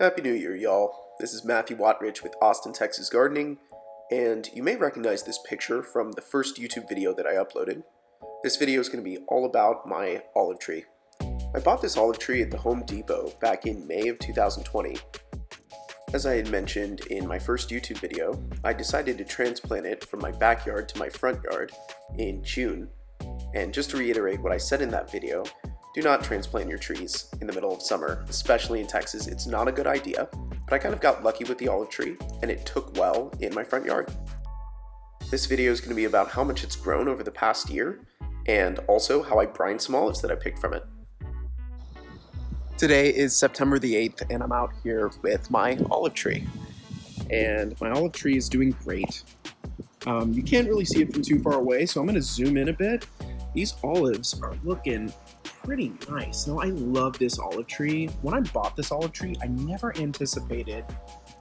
Happy New Year, y'all. This is Matthew Wattrich with Austin, Texas Gardening, and you may recognize this picture from the first YouTube video that I uploaded. This video is going to be all about my olive tree. I bought this olive tree at the Home Depot back in May of 2020. As I had mentioned in my first YouTube video, I decided to transplant it from my backyard to my front yard in June. And just to reiterate what I said in that video, do not transplant your trees in the middle of summer, especially in Texas. It's not a good idea, but I kind of got lucky with the olive tree and it took well in my front yard. This video is going to be about how much it's grown over the past year and also how I brined some olives that I picked from it. Today is September the 8th and I'm out here with my olive tree. And my olive tree is doing great. You can't really see it from too far away, so I'm going to zoom in a bit. These olives are looking pretty nice. Now, I love this olive tree. When I bought this olive tree, I never anticipated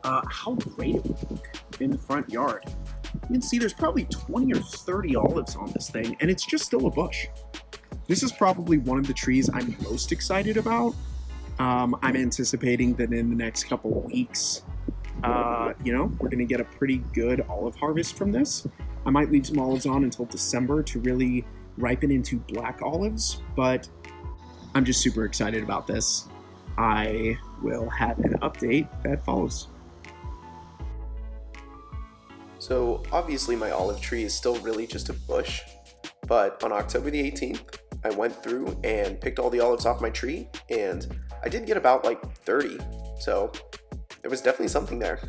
how great it would look in the front yard. You can see there's probably 20 or 30 olives on this thing, and it's just still a bush. This is probably one of the trees I'm most excited about. I'm anticipating that in the next couple of weeks, we're gonna get a pretty good olive harvest from this. I might leave some olives on until December to really ripen into black olives, but I'm just super excited about this. I will have an update that follows. So obviously my olive tree is still really just a bush, but on October the 18th, I went through and picked all the olives off my tree, and I did get about like 30, so there was definitely something there.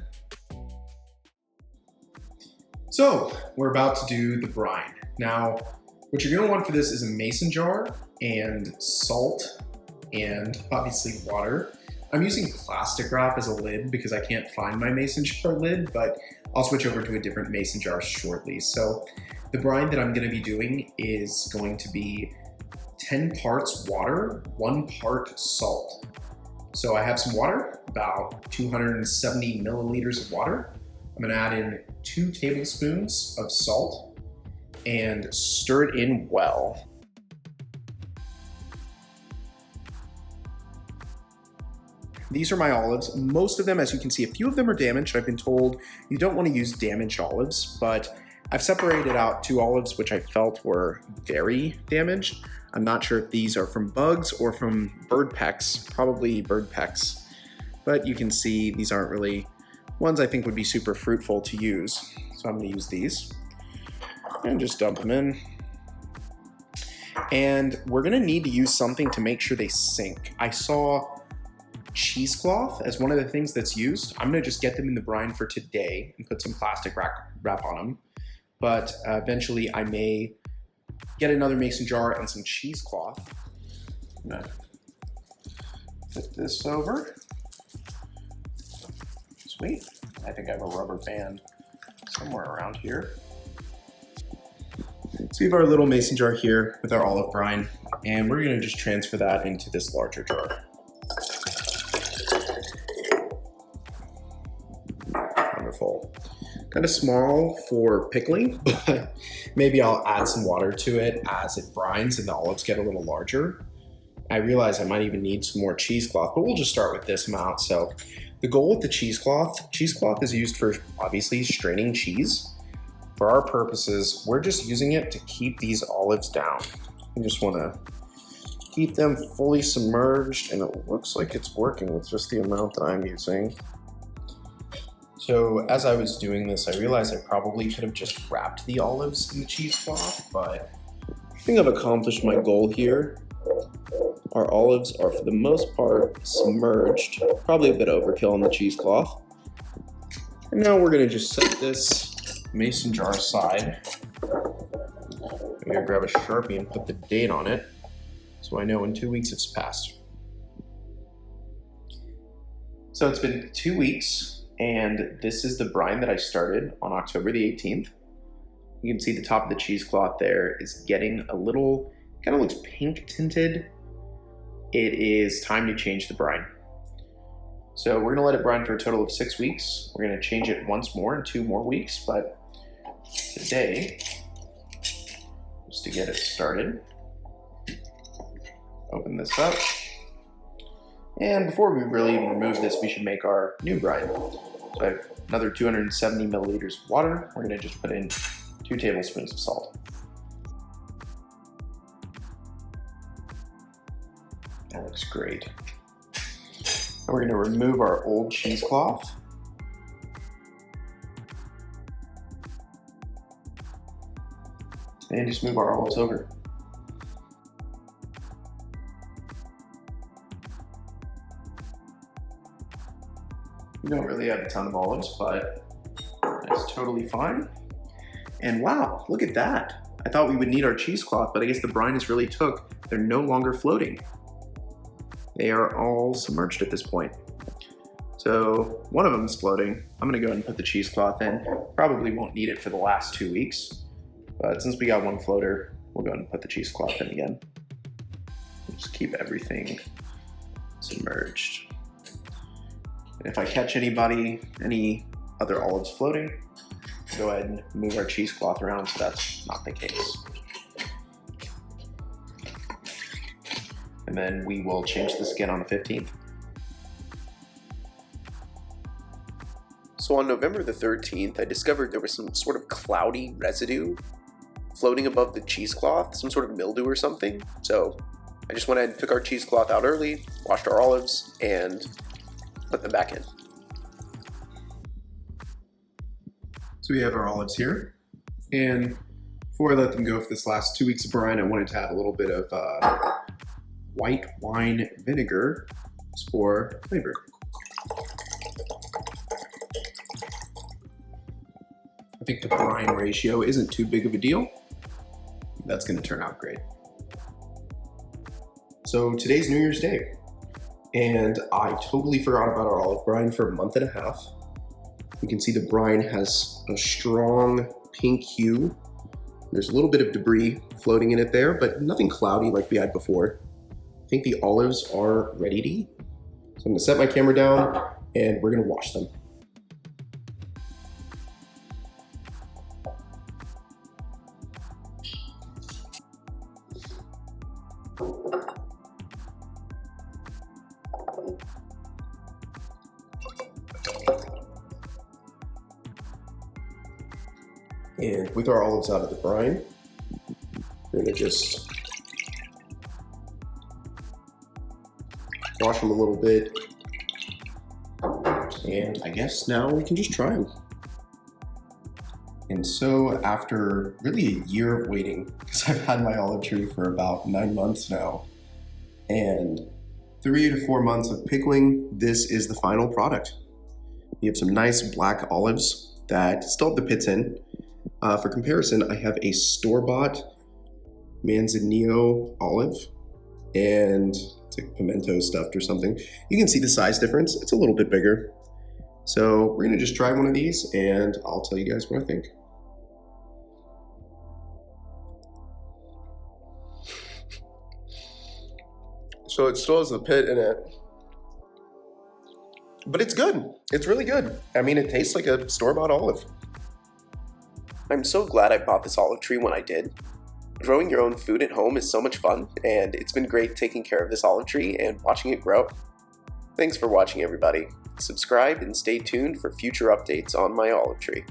So we're about to do the brine. Now, what you're gonna want for this is a mason jar and salt and obviously water. I'm using plastic wrap as a lid because I can't find my mason jar lid, but I'll switch over to a different mason jar shortly. So the brine that I'm gonna be doing is going to be 10 parts water, 1 part salt. So I have some water, about 270 milliliters of water. I'm gonna add in 2 tablespoons of salt and stir it in well. These are my olives. Most of them, as you can see, a few of them are damaged. I've been told you don't want to use damaged olives, but I've separated out 2 olives which I felt were very damaged. I'm not sure if these are from bugs or from bird pecks, probably bird pecks. But you can see these aren't really ones I think would be super fruitful to use. So I'm gonna use these and just dump them in. And we're gonna need to use something to make sure they sink. I saw cheesecloth as one of the things that's used. I'm gonna just get them in the brine for today and put some plastic wrap on them. But eventually I may get another mason jar and some cheesecloth. I'm gonna flip this over. Sweet. I think I have a rubber band somewhere around here. So we have our little mason jar here with our olive brine, and we're gonna just transfer that into this larger jar. Wonderful. Kind of small for pickling, but maybe I'll add some water to it as it brines and the olives get a little larger. I realize I might even need some more cheesecloth, but we'll just start with this amount. So the goal with the cheesecloth is used for obviously straining cheese. For our purposes, we're just using it to keep these olives down. You just want to keep them fully submerged, and it looks like it's working with just the amount that I'm using. So as I was doing this, I realized I probably could have just wrapped the olives in the cheesecloth, but I think I've accomplished my goal here. Our olives are, for the most part, submerged, probably a bit overkill on the cheesecloth. And now we're gonna just set this mason jar aside. I'm gonna grab a Sharpie and put the date on it so I know when 2 weeks has passed. So it's been 2 weeks. And this is the brine that I started on October the 18th. You can see the top of the cheesecloth there is getting a little, kind of looks pink tinted. It is time to change the brine. So we're gonna let it brine for a total of 6 weeks. We're gonna change it once more in 2 more weeks, but today, just to get it started, open this up. And before we really even remove this, we should make our new brine. So I have another 270 milliliters of water. We're gonna just put in 2 tablespoons of salt. That looks great. And we're gonna remove our old cheesecloth. And just move our olives over. We don't really have a ton of olives, but that's totally fine. And wow, look at that. I thought we would need our cheesecloth, but I guess the brine is really took. They're no longer floating. They are all submerged at this point. So one of them is floating. I'm gonna go ahead and put the cheesecloth in. Probably won't need it for the last 2 weeks, but since we got one floater, we'll go ahead and put the cheesecloth in again. Just keep everything submerged. And if I catch any other olives floating, go ahead and move our cheesecloth around so that's not the case. And then we will change this again on the 15th. So on November the 13th, I discovered there was some sort of cloudy residue floating above the cheesecloth, some sort of mildew or something. So I just went ahead and took our cheesecloth out early, washed our olives, and put them back in. So we have our olives here, and before I let them go for this last 2 weeks of brine, I wanted to add a little bit of white wine vinegar for flavor. I think the brine ratio isn't too big of a deal. That's going to turn out great. So today's New Year's Day, and I totally forgot about our olive brine for a month and a half. You can see the brine has a strong pink hue. There's a little bit of debris floating in it there, but nothing cloudy like we had before. I think the olives are ready to eat. So I'm gonna set my camera down and we're gonna wash them. And with our olives out of the brine, we're gonna just wash them a little bit. And I guess now we can just try them. And so after really a year of waiting, because I've had my olive tree for about 9 months now, and 3 to 4 months of pickling, this is the final product. We have some nice black olives that still have the pits in. For comparison, I have a store-bought Manzanillo olive, and it's like pimento stuffed or something. You can see the size difference. It's a little bit bigger. So we're gonna just try one of these and I'll tell you guys what I think. So it still has the pit in it, but it's good. It's really good. I mean, it tastes like a store-bought olive. I'm so glad I bought this olive tree when I did. Growing your own food at home is so much fun, and it's been great taking care of this olive tree and watching it grow. Thanks for watching, everybody. Subscribe and stay tuned for future updates on my olive tree.